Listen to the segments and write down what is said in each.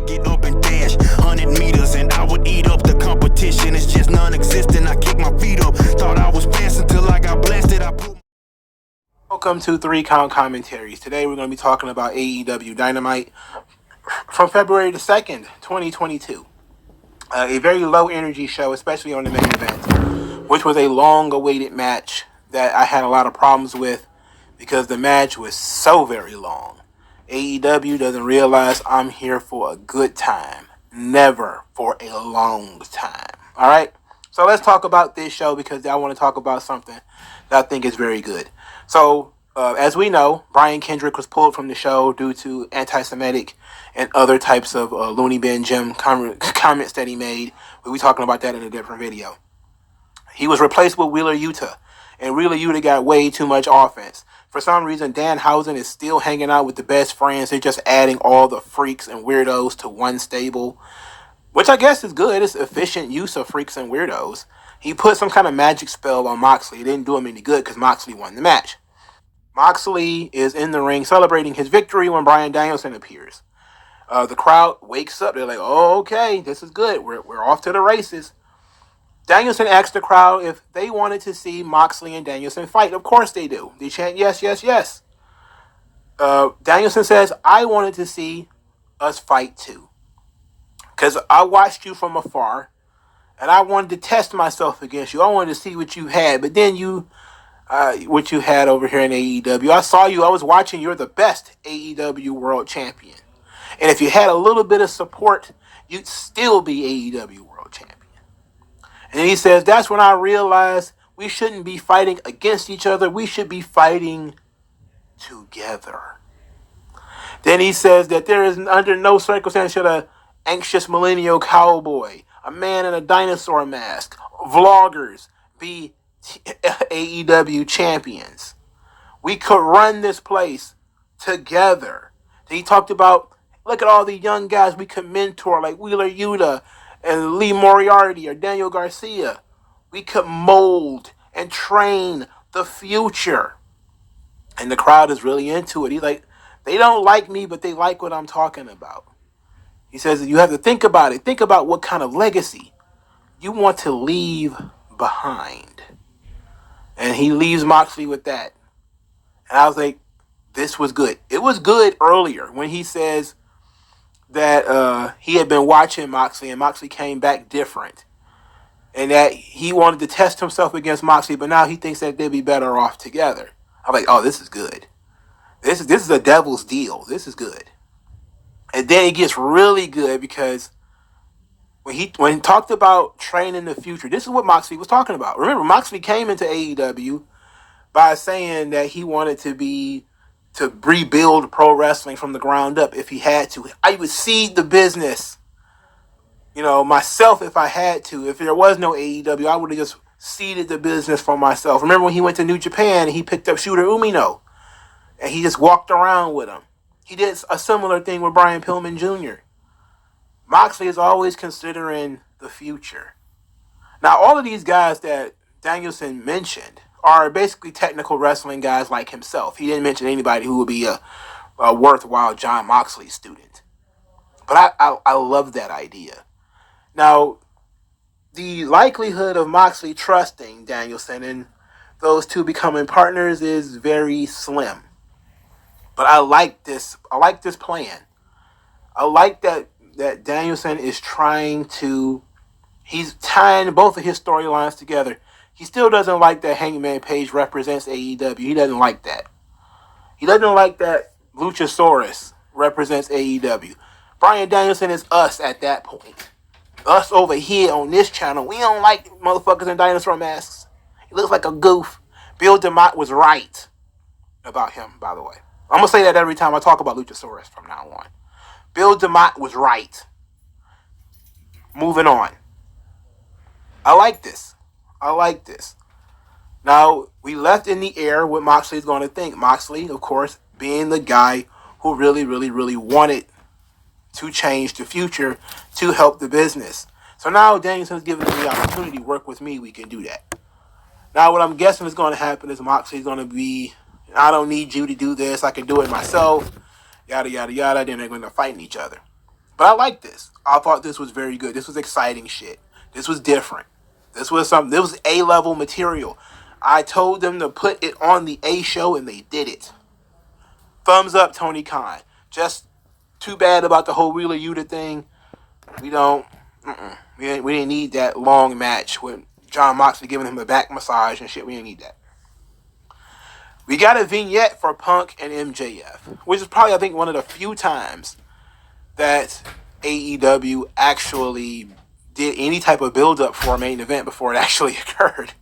get up and dash 100 meters and I would eat up the competition. It's just non-existent. I kick my feet up. Thought I was passing till I got blasted. Welcome to 3 Count Commentaries. Today we're going to be talking about AEW Dynamite from February the 2nd, 2022. A very low energy show, especially on the main event, which was a long awaited match that I had a lot of problems with because the match was so very long. AEW doesn't realize I'm here for a good time, never for a long time. Alright? So let's talk about this show because I want to talk about something that I think is very good. So, as we know, Brian Kendrick was pulled from the show due to anti-Semitic and other types of Looney Bin Jim comments that he made. We'll be talking about that in a different video. He was replaced with Wheeler Yuta, and Wheeler Yuta got way too much offense. For some reason, Danhausen is still hanging out with the best friends. They're just adding all the freaks and weirdos to one stable, which I guess is good. It's efficient use of freaks and weirdos. He put some kind of magic spell on Moxley. It didn't do him any good because Moxley won the match. Moxley is in the ring celebrating his victory when Bryan Danielson appears. The crowd wakes up. They're like, oh, okay, this is good. We're off to the races. Danielson asked the crowd if they wanted to see Moxley and Danielson fight. Of course they do. They chant, yes, yes, yes. Danielson says, I wanted to see us fight too. Because I watched you from afar. And I wanted to test myself against you. I wanted to see what you had. But then what you had over here in AEW. I saw you. I was watching. You're the best AEW World Champion. And if you had a little bit of support, you'd still be AEW World Champion. And then he says, that's when I realized we shouldn't be fighting against each other. We should be fighting together. Then he says that there is under no circumstance should an anxious millennial cowboy, a man in a dinosaur mask, vloggers be AEW champions. We could run this place together. He talked about, look at all the young guys we could mentor, like Wheeler Yuta and Lee Moriarty or Daniel Garcia. We could mold and train the future. And the crowd is really into it. He's like, they don't like me, but they like what I'm talking about. He says you have to think about it. Think about what kind of legacy you want to leave behind. And he leaves Moxley with that. And I was like, this was good. It was good earlier when he says that he had been watching Moxley and Moxley came back different. And that he wanted to test himself against Moxley, but now he thinks that they'd be better off together. I'm like, oh, this is good. This is a devil's deal. This is good. And then it gets really good because when he talked about training the future, this is what Moxley was talking about. Remember, Moxley came into AEW by saying that he wanted to rebuild pro wrestling from the ground up if he had to. I would seed the business, myself if I had to. If there was no AEW, I would have just seeded the business for myself. Remember when he went to New Japan and he picked up Shooter Umino and he just walked around with him. He did a similar thing with Brian Pillman Jr. Moxley is always considering the future. Now, all of these guys that Danielson mentioned are basically technical wrestling guys like himself. He didn't mention anybody who would be a worthwhile John Moxley student. But I love that idea. Now, the likelihood of Moxley trusting Danielson and those two becoming partners is very slim. But I like this. I like this plan. I like that Danielson is he's tying both of his storylines together. He still doesn't like that Hangman Page represents AEW. He doesn't like that. He doesn't like that Luchasaurus represents AEW. Bryan Danielson is us at that point. Us over here on this channel, we don't like motherfuckers in dinosaur masks. He looks like a goof. Bill DeMott was right about him, by the way. I'm going to say that every time I talk about Luchasaurus from now on. Bill DeMott was right. Moving on. I like this. Now, we left in the air what Moxley's going to think. Moxley, of course, being the guy who really, really, really wanted to change the future to help the business. So now Danielson's giving him the opportunity to work with me. We can do that. Now, what I'm guessing is going to happen is Moxley's going to be, I don't need you to do this. I can do it myself. Yada, yada, yada. Then they're going to fight each other. But I like this. I thought this was very good. This was exciting shit. This was different. This was A-level material. I told them to put it on the A show, and they did it. Thumbs up, Tony Khan. Just too bad about the whole Wheeler Yuta thing. We didn't need that long match with John Moxley giving him a back massage and shit. We didn't need that. We got a vignette for Punk and MJF, which is probably, I think, one of the few times that AEW actually did any type of build-up for a main event before it actually occurred.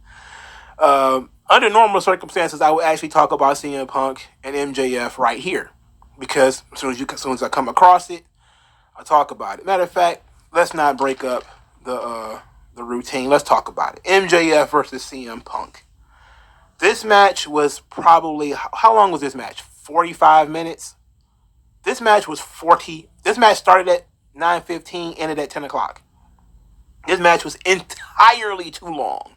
Under normal circumstances, I would actually talk about CM Punk and MJF right here, because as soon as I come across it, I'll talk about it. Matter of fact, let's not break up the routine. Let's talk about it. MJF versus CM Punk. This match was probably, how long was this match? 45 minutes? This match started at 9:15, ended at 10 o'clock. This match was entirely too long.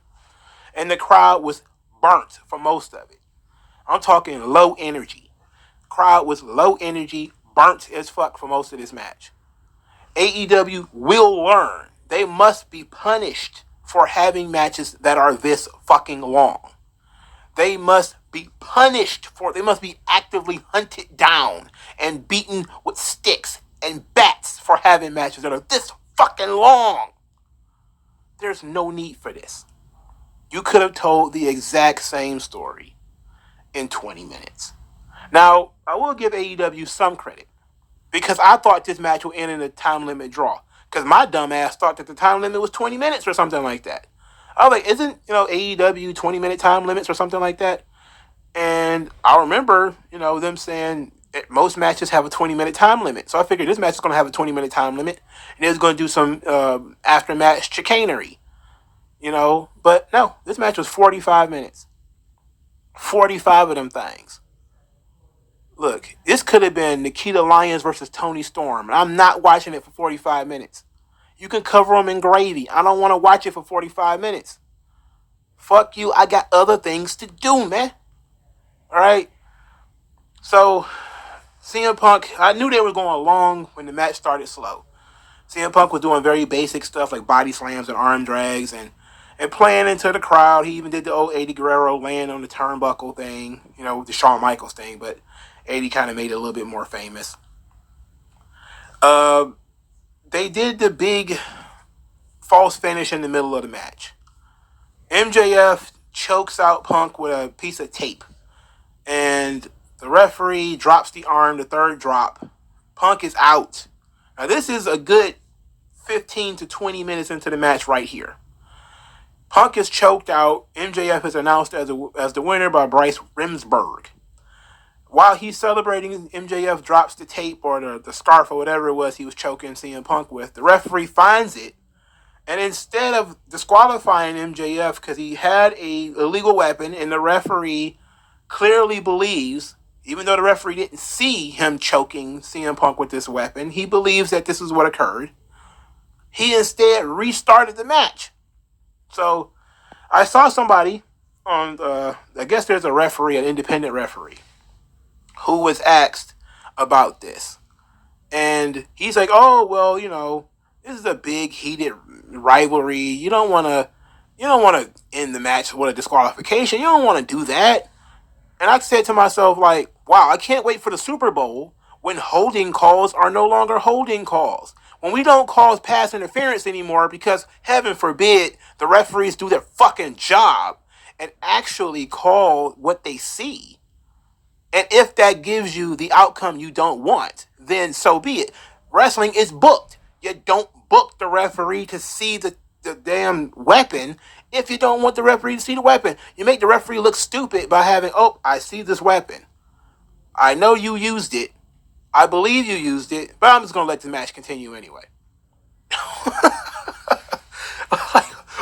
And the crowd was burnt for most of it. I'm talking low energy. Crowd was low energy, burnt as fuck for most of this match. AEW will learn. They must be punished for having matches that are this fucking long. They must be punished they must be actively hunted down and beaten with sticks and bats for having matches that are this fucking long. There's no need for this. You could have told the exact same story in 20 minutes. Now, I will give AEW some credit, because I thought this match would end in a time limit draw. Because my dumb ass thought that the time limit was 20 minutes or something like that. I was like, isn't, AEW 20-minute time limits or something like that? And I remember, them saying most matches have a 20-minute time limit. So I figured this match is going to have a 20-minute time limit. And it was going to do some after-match chicanery. But no, this match was 45 minutes. 45 of them things. Look, this could have been Nikita Lyons versus Tony Storm. And I'm not watching it for 45 minutes. You can cover them in gravy. I don't want to watch it for 45 minutes. Fuck you. I got other things to do, man. All right? So, CM Punk, I knew they were going long when the match started slow. CM Punk was doing very basic stuff like body slams and arm drags and playing into the crowd. He even did the old Eddie Guerrero laying on the turnbuckle thing, the Shawn Michaels thing, but Eddie kind of made it a little bit more famous. They did the big false finish in the middle of the match. MJF chokes out Punk with a piece of tape. And the referee drops the arm, the third drop. Punk is out. Now this is a good 15 to 20 minutes into the match right here. Punk is choked out. MJF is announced as the winner by Bryce Remsburg. While he's celebrating, MJF drops the tape or the scarf or whatever it was he was choking CM Punk with. The referee finds it, and instead of disqualifying MJF because he had a illegal weapon, and the referee clearly believes, even though the referee didn't see him choking CM Punk with this weapon, he believes that this is what occurred. He instead restarted the match. So I saw somebody on I guess there's a referee, an independent referee, who was asked about this. And he's like, oh, well, this is a big heated rivalry. You don't want to end the match with a disqualification. You don't want to do that. And I said to myself, like, wow, I can't wait for the Super Bowl when holding calls are no longer holding calls. When we don't call pass interference anymore because, heaven forbid, the referees do their fucking job and actually call what they see. And if that gives you the outcome you don't want, then so be it. Wrestling is booked. You don't book the referee to see the damn weapon if you don't want the referee to see the weapon. You make the referee look stupid by having, oh, I see this weapon. I know you used it. I believe you used it, but I'm just going to let the match continue anyway.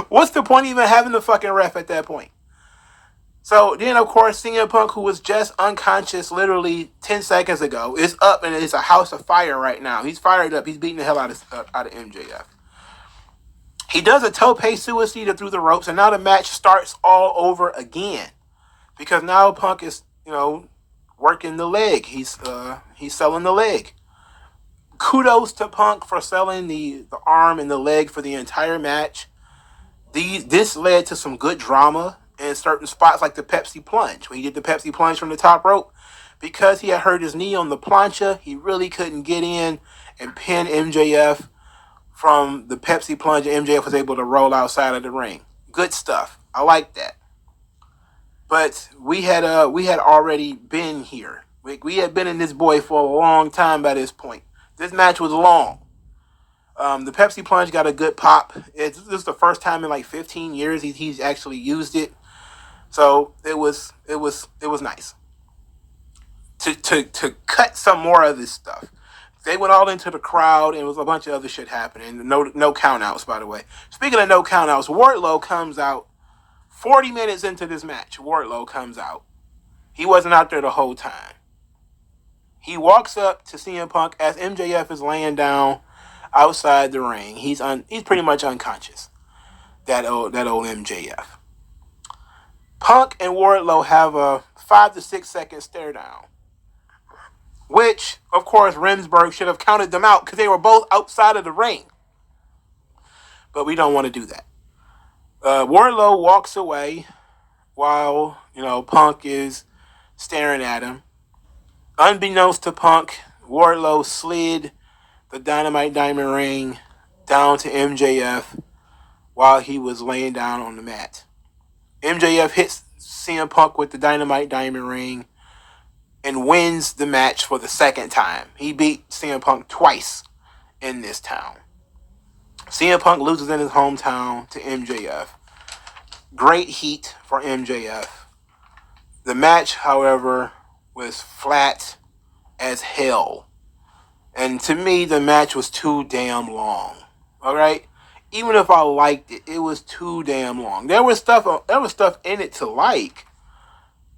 What's the point of even having the fucking ref at that point? So then, of course, CM Punk, who was just unconscious literally 10 seconds ago, is up and it's a house of fire right now. He's fired up. He's beating the hell out of MJF. He does a tope suicida through the ropes, and now the match starts all over again. Because now Punk is, working the leg. He's selling the leg. Kudos to Punk for selling the arm and the leg for the entire match. This led to some good drama in certain spots like the Pepsi plunge. When he did the Pepsi plunge from the top rope, because he had hurt his knee on the plancha, he really couldn't get in and pin MJF from the Pepsi plunge. MJF was able to roll outside of the ring. Good stuff. I like that. But we had already been here. We had been in this boy for a long time by this point. This match was long. The Pepsi plunge got a good pop. This is the first time in like 15 years he's actually used it. So it was nice to cut some more of this stuff. They went all into the crowd, and it was a bunch of other shit happening. No countouts, by the way. Speaking of no countouts, Wardlow comes out 40 minutes into this match. Wardlow comes out. He wasn't out there the whole time. He walks up to CM Punk as MJF is laying down outside the ring. He's pretty much unconscious. That old MJF. Punk and Wardlow have a 5 to 6 second stare down, which, of course, Remsburg should have counted them out because they were both outside of the ring. But we don't want to do that. Wardlow walks away while, Punk is staring at him. Unbeknownst to Punk, Wardlow slid the Dynamite Diamond Ring down to MJF while he was laying down on the mat. MJF hits CM Punk with the Dynamite Diamond Ring and wins the match for the second time. He beat CM Punk twice in this town. CM Punk loses in his hometown to MJF. Great heat for MJF. The match, however, was flat as hell. And to me, the match was too damn long. All right? Even if I liked it, it was too damn long. There was stuff in it to like.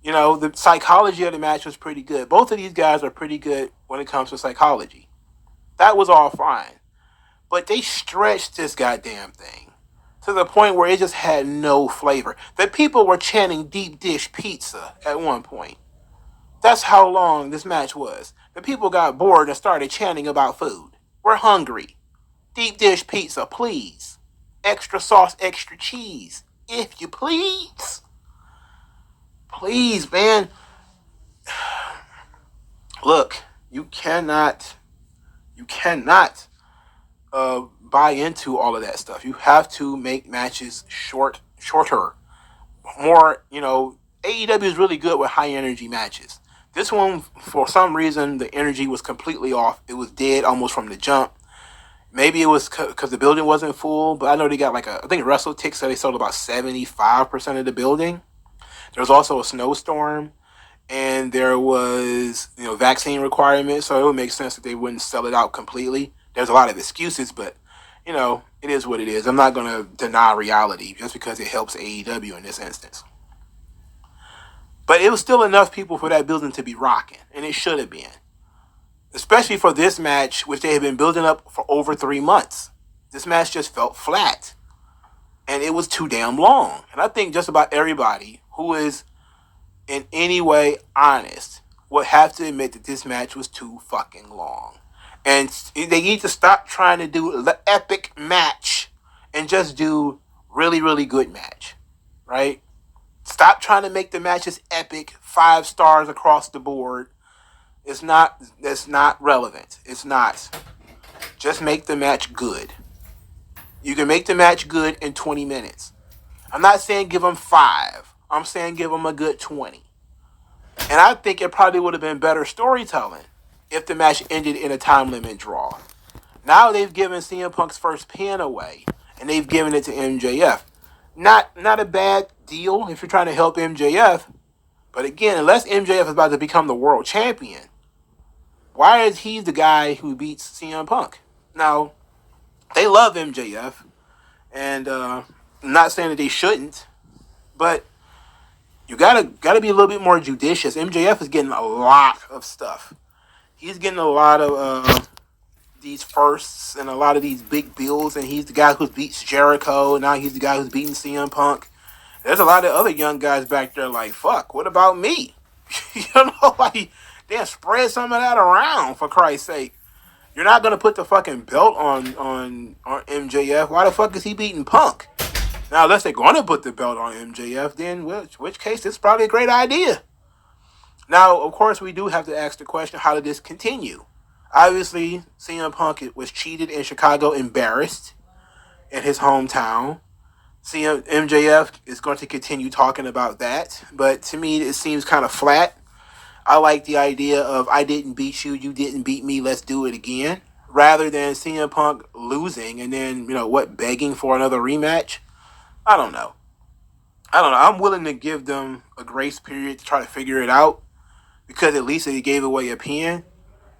The psychology of the match was pretty good. Both of these guys are pretty good when it comes to psychology. That was all fine. But they stretched this goddamn thing to the point where it just had no flavor. The people were chanting deep dish pizza at one point. That's how long this match was. The people got bored and started chanting about food. We're hungry. Deep dish pizza, please. Extra sauce, extra cheese, if you please. Please, man. Look, you cannot buy into all of that stuff. You have to make matches shorter. More, AEW is really good with high energy matches. This one, for some reason, the energy was completely off. It was dead almost from the jump. Maybe it was because the building wasn't full, but I know they got I think WrestleTix said they sold about 75% of the building. There was also a snowstorm, and there was, vaccine requirements, so it would make sense that they wouldn't sell it out completely. There's a lot of excuses, but, it is what it is. I'm not going to deny reality just because it helps AEW in this instance. But it was still enough people for that building to be rocking, and it should have been. Especially for this match, which they had been building up for over 3 months. This match just felt flat. And it was too damn long. And I think just about everybody who is in any way honest would have to admit that this match was too fucking long. And they need to stop trying to do the epic match and just do really, really good match. Right? Stop trying to make the matches epic, 5 stars across the board. That's not relevant. It's not. Just make the match good. You can make the match good in 20 minutes. I'm not saying give them 5. I'm saying give them a good 20. And I think it probably would have been better storytelling if the match ended in a time limit draw. Now they've given CM Punk's first pin away, and they've given it to MJF. Not a bad deal if you're trying to help MJF. But again, unless MJF is about to become the world champion, why is he the guy who beats CM Punk? Now, they love MJF, and I'm not saying that they shouldn't, but you gotta be a little bit more judicious. MJF is getting a lot of stuff. He's getting a lot of these firsts and a lot of these big bills, and he's the guy who beats Jericho, and now he's the guy who's beating CM Punk. There's a lot of other young guys back there like, fuck, what about me? Like, damn, spread some of that around, for Christ's sake. You're not gonna put the fucking belt on MJF. Why the fuck is he beating Punk? Now, unless they're gonna put the belt on MJF, then which case it's probably a great idea. Now, of course, we do have to ask the question: how did this continue? Obviously, CM Punk was cheated in Chicago, embarrassed in his hometown. MJF is going to continue talking about that, but to me, it seems kind of flat. I like the idea of I didn't beat you, you didn't beat me, let's do it again, rather than CM Punk losing and then begging for another rematch. I don't know. I'm willing to give them a grace period to try to figure it out because at least they gave away a pin.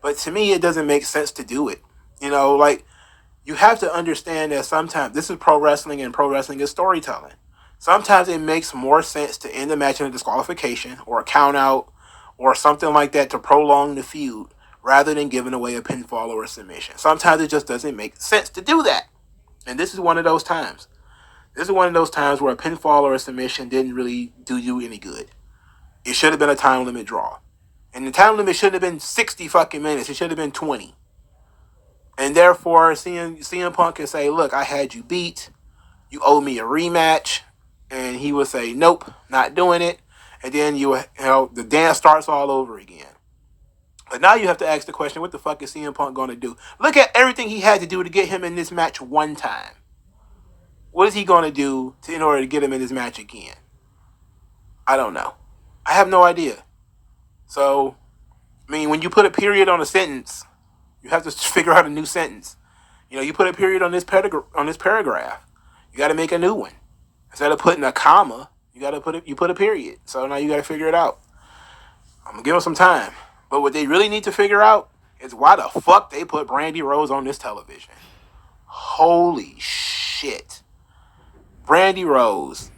But to me, it doesn't make sense to do it. You have to understand that sometimes this is pro wrestling and pro wrestling is storytelling. Sometimes it makes more sense to end the match in a disqualification or a count out or something like that to prolong the feud rather than giving away a pinfall or a submission. Sometimes it just doesn't make sense to do that. And this is one of those times. This is one of those times where a pinfall or a submission didn't really do you any good. It should have been a time limit draw. And the time limit shouldn't have been 60 fucking minutes. It should have been 20. And therefore, CM Punk can say, look, I had you beat. You owe me a rematch. And he would say, nope, not doing it. And then the dance starts all over again. But now you have to ask the question, what the fuck is CM Punk going to do? Look at everything he had to do to get him in this match one time. What is he going to do in order to get him in this match again? I don't know. I have no idea. So, when you put a period on a sentence, you have to figure out a new sentence. You put a period on this paragraph. You got to make a new one. Instead of putting a comma, you put a period. So now you got to figure it out. I'm going to give them some time. But what they really need to figure out is why the fuck they put Brandy Rose on this television. Holy shit. Brandy Rose.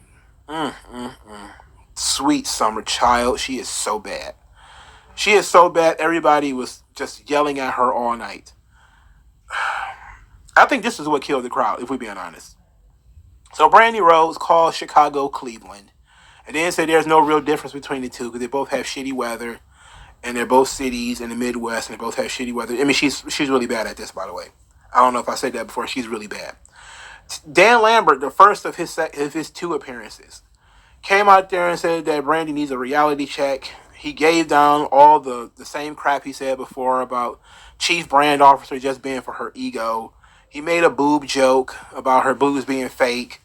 Sweet summer child. She is so bad. She is so bad, everybody was just yelling at her all night. I think this is what killed the crowd, if we're being honest. So Brandy Rose called Chicago Cleveland. And then said there's no real difference between the two because they both have shitty weather. And they're both cities in the Midwest and they both have shitty weather. She's really bad at this, by the way. I don't know if I said that before. She's really bad. Dan Lambert, the first of his two appearances, came out there and said that Brandy needs a reality check. He gave down all the same crap he said before about chief brand officer just being for her ego. He made a boob joke about her boobs being fake.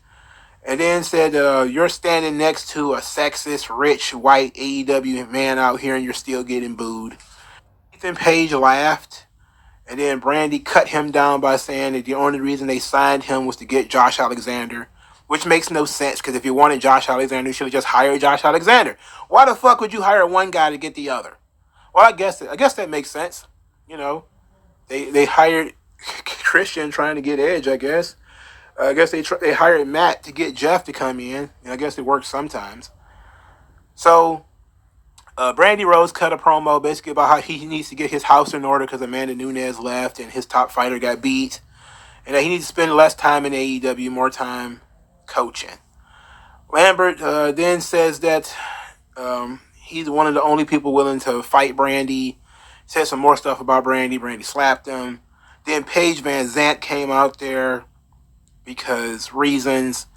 And then said, you're standing next to a sexist, rich, white AEW man out here and you're still getting booed. Ethan Page laughed. And then Brandy cut him down by saying that the only reason they signed him was to get Josh Alexander. Which makes no sense, because if you wanted Josh Alexander, you should have just hired Josh Alexander. Why the fuck would you hire one guy to get the other? Well, I guess that makes sense. They hired Christian trying to get Edge, I guess. I guess they hired Matt to get Jeff to come in. And I guess it works sometimes. So, Brandy Rose cut a promo basically about how he needs to get his house in order because Amanda Nunes left and his top fighter got beat. And that he needs to spend less time in AEW, more time coaching. Lambert then says that he's one of the only people willing to fight Brandy. Said some more stuff about Brandy. Brandy slapped him. Then Paige Van Zant came out there because reasons.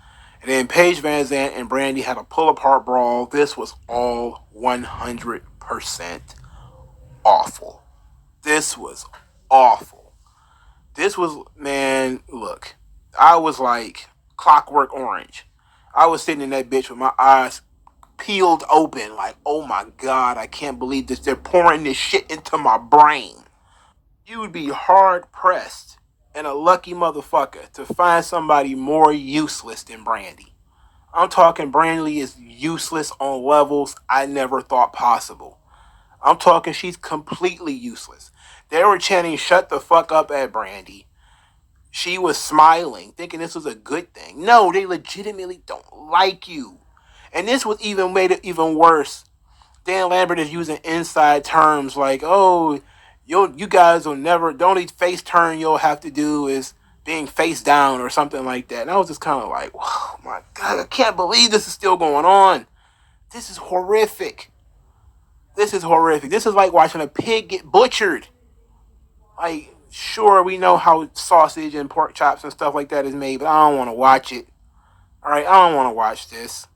And then Paige Van Zant and Brandy had a pull-apart brawl. This was all 100% awful. This was awful. This was, man, look. I was like Clockwork Orange. I was sitting in that bitch with my eyes peeled open like, oh my God, I can't believe this. They're pouring this shit into my brain. You would be hard-pressed and a lucky motherfucker to find somebody more useless than Brandy. I'm talking Brandy is useless on levels I never thought possible. I'm talking she's completely useless. They were chanting, shut the fuck up at Brandy. She was smiling, thinking this was a good thing. No, they legitimately don't like you. And this was made it even worse. Dan Lambert is using inside terms like, oh, you guys will never, the only face turn you'll have to do is being face down or something like that. And I was just kind of like, oh my God, I can't believe this is still going on. This is horrific. This is horrific. This is like watching a pig get butchered. Like, Sure, we know how sausage and pork chops and stuff like that is made, but I don't want to watch it. All right, I don't want to watch this.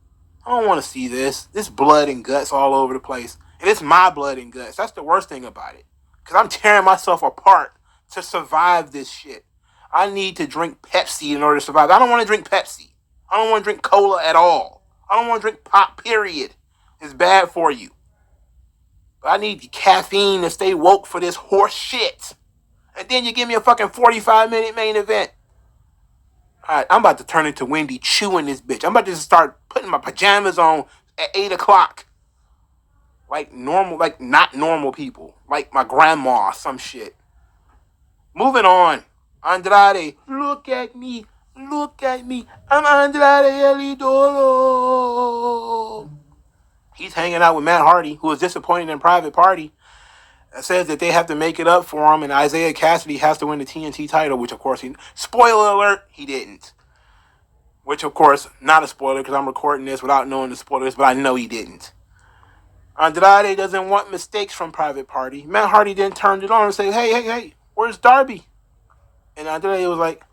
I don't want to see this. This blood and guts all over the place. And it's my blood and guts. That's the worst thing about it. Because I'm tearing myself apart to survive this shit. I need to drink Pepsi in order to survive. I don't want to drink Pepsi. I don't want to drink cola at all. I don't want to drink pop, period. It's bad for you. But I need the caffeine to stay woke for this horse shit. And then you give me a fucking 45-minute main event. Alright, I'm about to turn into Wendy chewing this bitch. I'm about to just start putting my pajamas on at 8 o'clock. Like normal, like not normal people. Like my grandma or some shit. Moving on. Andrade, look at me. Look at me. I'm Andrade El Idolo. He's hanging out with Matt Hardy, who was disappointed in Private Party. It says that they have to make it up for him, and Isaiah Cassidy has to win the TNT title, which, of course, spoiler alert, he didn't. Which, of course, not a spoiler, because I'm recording this without knowing the spoilers, but I know he didn't. Andrade doesn't want mistakes from Private Party. Matt Hardy then turned it on and said, hey, where's Darby? And Andrade was like,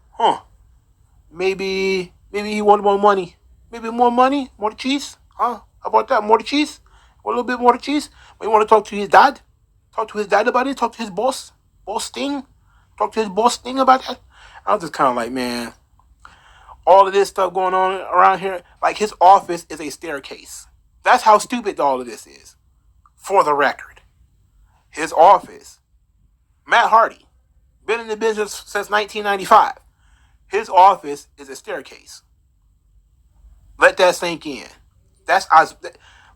maybe he wanted more money. Maybe more money? More cheese? How about that? More cheese? A little bit more cheese? We want to talk to his dad? Talk to his dad about it? Talk to his boss? Boss Sting? Talk to his boss Sting about that? I was just kind of like, man, all of this stuff going on around here, like his office is a staircase. That's how stupid all of this is. For the record. His office, Matt Hardy, been in the business since 1995. His office is a staircase. Let that sink in.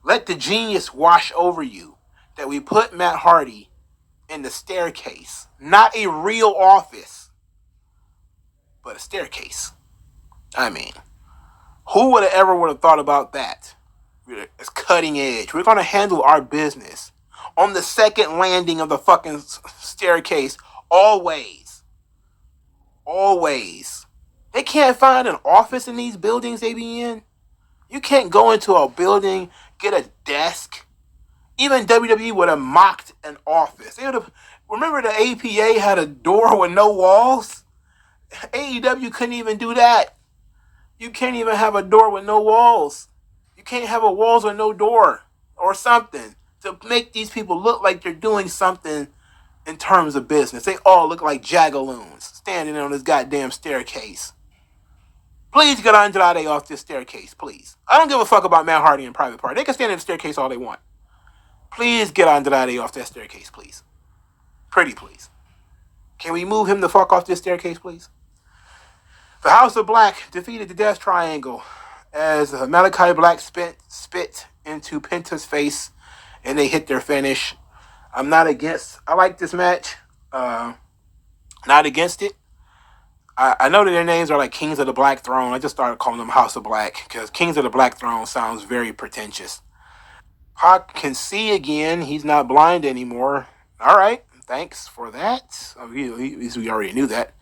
Let the genius wash over you that we put Matt Hardy in the staircase. Not a real office, but a staircase. I mean, who would have thought about that? It's cutting edge. We're going to handle our business on the second landing of the fucking staircase. Always. Always. They can't find an office in these buildings they be in. You can't go into a building, get a desk. Even WWE would have mocked an office. They would have. Remember the APA had a door with no walls? AEW couldn't even do that. You can't even have a door with no walls. You can't have a walls with no door or something to make these people look like they're doing something in terms of business. They all look like jagaloons standing on this goddamn staircase. Please get Andrade off this staircase, please. I don't give a fuck about Matt Hardy and Private Party. They can stand in the staircase all they want. Please get Andrade off that staircase, please. Pretty please. Can we move him the fuck off this staircase, please? The House of Black defeated the Death Triangle as Malachi Black spit into Penta's face and they hit their finish. I like this match. Not against it. I know that their names are like Kings of the Black Throne. I just started calling them House of Black because Kings of the Black Throne sounds very pretentious. Pac can see again. He's not blind anymore. All right. Thanks for that. We already knew that.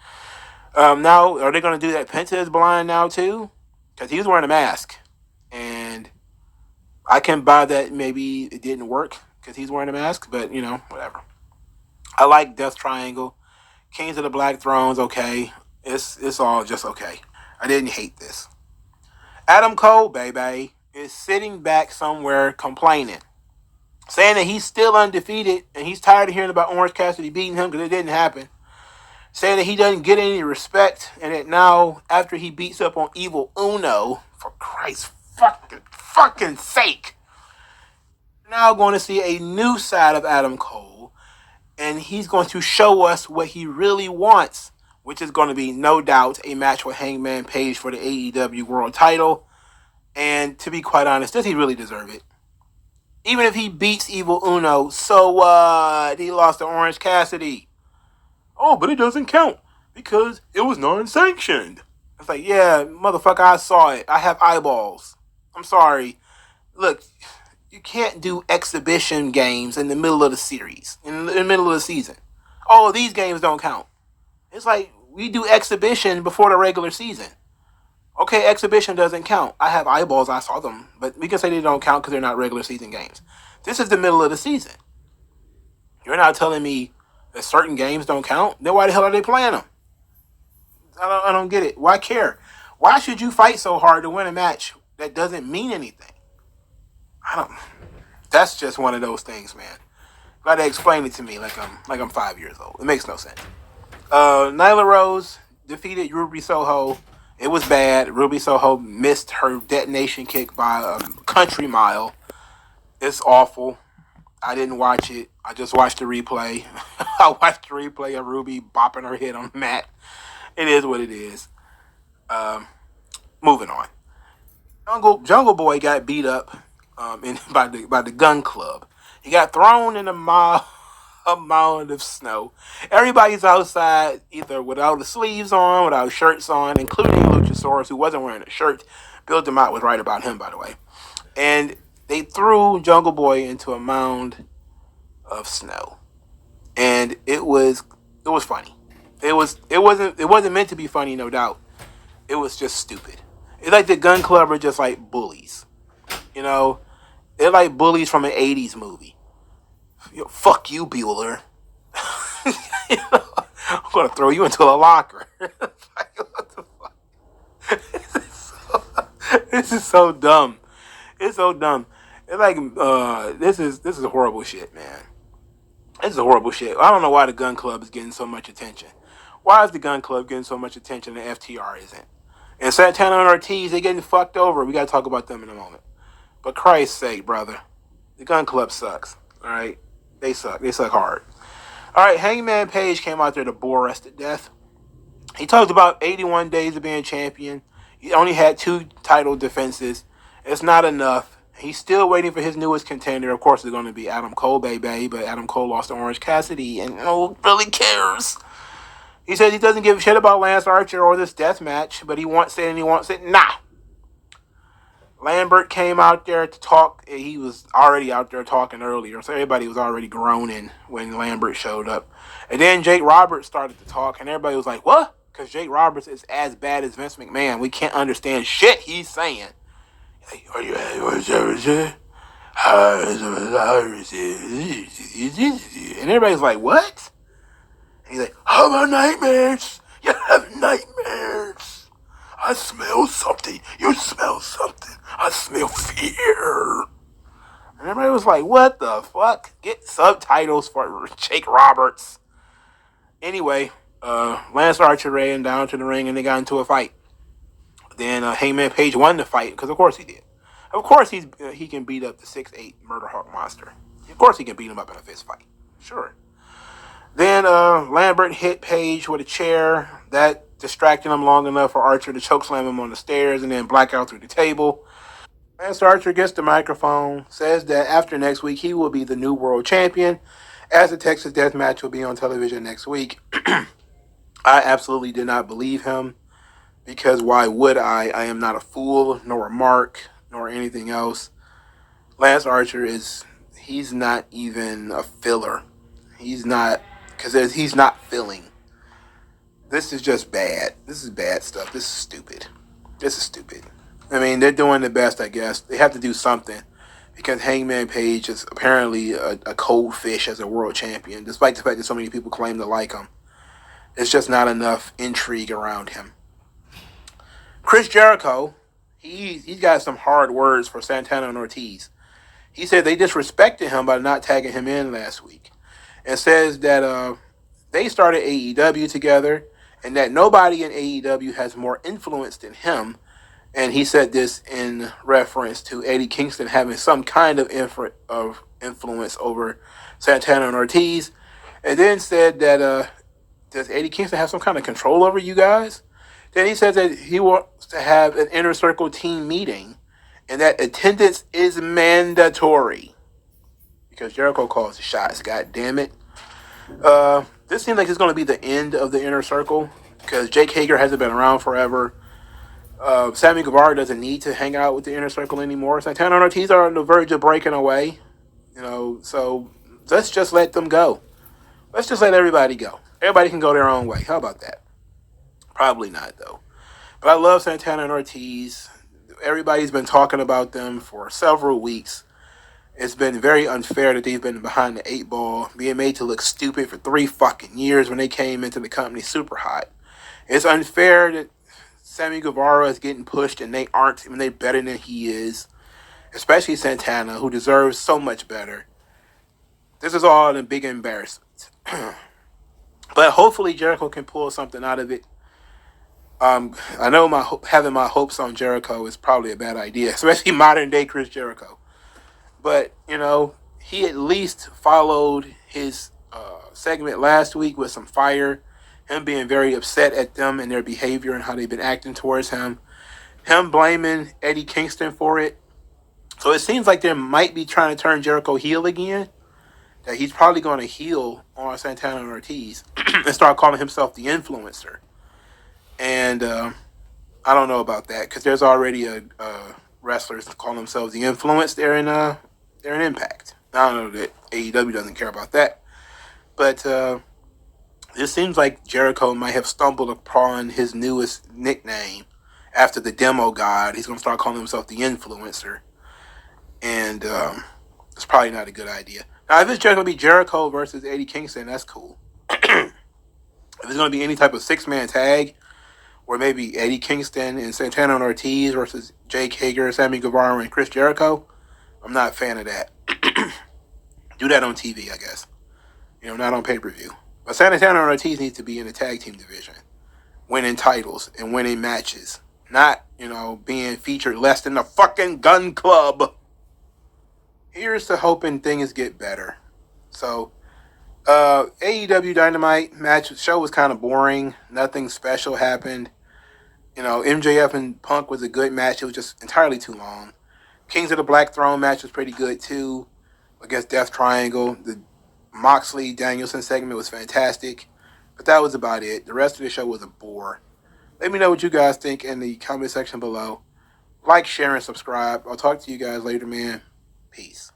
Now, are they going to do that? Penta is blind now too? Because he was wearing a mask. And I can buy that maybe it didn't work because he's wearing a mask. But, whatever. I like Death Triangle. Kings of the Black Throne's okay. It's all just okay. I didn't hate this. Adam Cole, baby, is sitting back somewhere complaining. Saying that he's still undefeated and he's tired of hearing about Orange Cassidy beating him because it didn't happen. Saying that he doesn't get any respect and that now, after he beats up on Evil Uno, for Christ's fucking sake, we're now going to see a new side of Adam Cole and he's going to show us what he really wants, which is going to be, no doubt, a match with Hangman Page for the AEW World title. And to be quite honest, does he really deserve it? Even if he beats Evil Uno, so what? He lost to Orange Cassidy. Oh, but it doesn't count because it was non-sanctioned. It's like, yeah, motherfucker, I saw it. I have eyeballs. I'm sorry. Look, you can't do exhibition games in the middle of the series, in the middle of the season. Oh, these games don't count. It's like we do exhibition before the regular season. Okay, exhibition doesn't count. I have eyeballs, I saw them. But we can say they don't count because they're not regular season games. This is the middle of the season. You're not telling me If certain games don't count, then why the hell are they playing them? I don't get it. Why care? Why should you fight so hard to win a match that doesn't mean anything? I don't. That's just one of those things, man. Gotta explain it to me like I'm 5 years old. It makes no sense. Nyla Rose defeated Ruby Soho. It was bad. Ruby Soho missed her detonation kick by a country mile. It's awful. I didn't watch it. I just watched the replay. I watched the replay of Ruby bopping her head on the mat. It is what it is. Moving on. Jungle Boy got beat up by the gun club. He got thrown in a mound of snow. Everybody's outside either without the sleeves on, without shirts on, including Luchasaurus, who wasn't wearing a shirt. Bill DeMott was right about him, by the way. And they threw Jungle Boy into a mound of snow, and it was funny. It wasn't meant to be funny, no doubt. It was just stupid. It's like the Gun Club are just like bullies. You know, they're like bullies from an '80s movie. Fuck you, Bueller. I'm gonna throw you into a locker. Like, what the fuck? This is so dumb. It's so dumb. It's like this is horrible shit, man. This is horrible shit. I don't know why the Gun Club is getting so much attention. Why is the Gun Club getting so much attention and FTR isn't? And Santana and Ortiz, they getting fucked over. We got to talk about them in a moment. But Christ's sake, brother, the Gun Club sucks. All right? They suck. They suck hard. All right, Hangman Page came out there to bore us to death. He talked about 81 days of being champion. He only had 2 title defenses. It's not enough. He's still waiting for his newest contender. Of course, it's going to be Adam Cole, baby. But Adam Cole lost to Orange Cassidy, and no one really cares. He said he doesn't give a shit about Lance Archer or this death match, but he wants it and he wants it now. Lambert came out there to talk. He was already out there talking earlier, so everybody was already groaning when Lambert showed up. And then Jake Roberts started to talk, and everybody was like, what? Because Jake Roberts is as bad as Vince McMahon. We can't understand shit he's saying. Like, are you and everybody's like, what? And he's like, how about nightmares? You have nightmares. I smell something. You smell something. I smell fear. And everybody was like, what the fuck? Get subtitles for Jake Roberts. Anyway, Lance Archer ran down to the ring and they got into a fight. Then Hangman Page won the fight, because of course he did. Of course he can beat up the 6'8" Murder Hawk Monster. Of course he can beat him up in a fist fight. Sure. Then Lambert hit Page with a chair. That distracted him long enough for Archer to chokeslam him on the stairs and then black out through the table. Lance Archer gets the microphone, says that after next week he will be the new world champion, as the Texas Death Match will be on television next week. I absolutely did not believe him, because why would I? I am not a fool, nor a mark, nor anything else. Lance Archer he's not even a filler. He's not, because he's not filling. This is just bad. This is bad stuff. This is stupid. This is stupid. I mean, they're doing the best, I guess. They have to do something, because Hangman Page is apparently a cold fish as a world champion, despite the fact that so many people claim to like him. It's just not enough intrigue around him. Chris Jericho, he's got some hard words for Santana and Ortiz. He said they disrespected him by not tagging him in last week, and says that they started AEW together and that nobody in AEW has more influence than him. And he said this in reference to Eddie Kingston having some kind of influence over Santana and Ortiz, and then said that does Eddie Kingston have some kind of control over you guys? Then he says that he wants to have an inner circle team meeting and that attendance is mandatory, because Jericho calls the shots. God damn it. This seems like it's going to be the end of the inner circle, because Jake Hager hasn't been around forever. Sammy Guevara doesn't need to hang out with the inner circle anymore. Santana and Ortiz are on the verge of breaking away. So let's just let them go. Let's just let everybody go. Everybody can go their own way. How about that? Probably not, though. But I love Santana and Ortiz. Everybody's been talking about them for several weeks. It's been very unfair that they've been behind the 8 ball, being made to look stupid for 3 fucking years when they came into the company super hot. It's unfair that Sammy Guevara is getting pushed and they aren't, when they're better than he is. Especially Santana, who deserves so much better. This is all a big embarrassment. But hopefully Jericho can pull something out of it. I know having my hopes on Jericho is probably a bad idea, especially modern day Chris Jericho. But, he at least followed his segment last week with some fire. Him being very upset at them and their behavior and how they've been acting towards him. Him blaming Eddie Kingston for it. So it seems like they might be trying to turn Jericho heel again. That he's probably going to heel on Santana and Ortiz and start calling himself the influencer. And I don't know about that because there's already wrestlers calling themselves the influence. They're in Impact. I don't know that AEW doesn't care about that, but it seems like Jericho might have stumbled upon his newest nickname after the Demo God. He's going to start calling himself the influencer, and it's probably not a good idea. Now, if it's just going to be Jericho versus Eddie Kingston, that's cool. If it's going to be any type of 6-man tag, or maybe Eddie Kingston and Santana and Ortiz versus Jake Hager, Sammy Guevara, and Chris Jericho, I'm not a fan of that. Do that on TV, I guess. Not on pay-per-view. But Santana and Ortiz need to be in the tag team division, winning titles and winning matches. Not, being featured less than the fucking Gun Club. Here's to hoping things get better. So, AEW Dynamite show was kind of boring. Nothing special happened. MJF and Punk was a good match. It was just entirely too long. Kings of the Black Throne match was pretty good too. Against Death Triangle. The Moxley Danielson segment was fantastic. But that was about it. The rest of the show was a bore. Let me know what you guys think in the comment section below. Like, share, and subscribe. I'll talk to you guys later, man. Peace.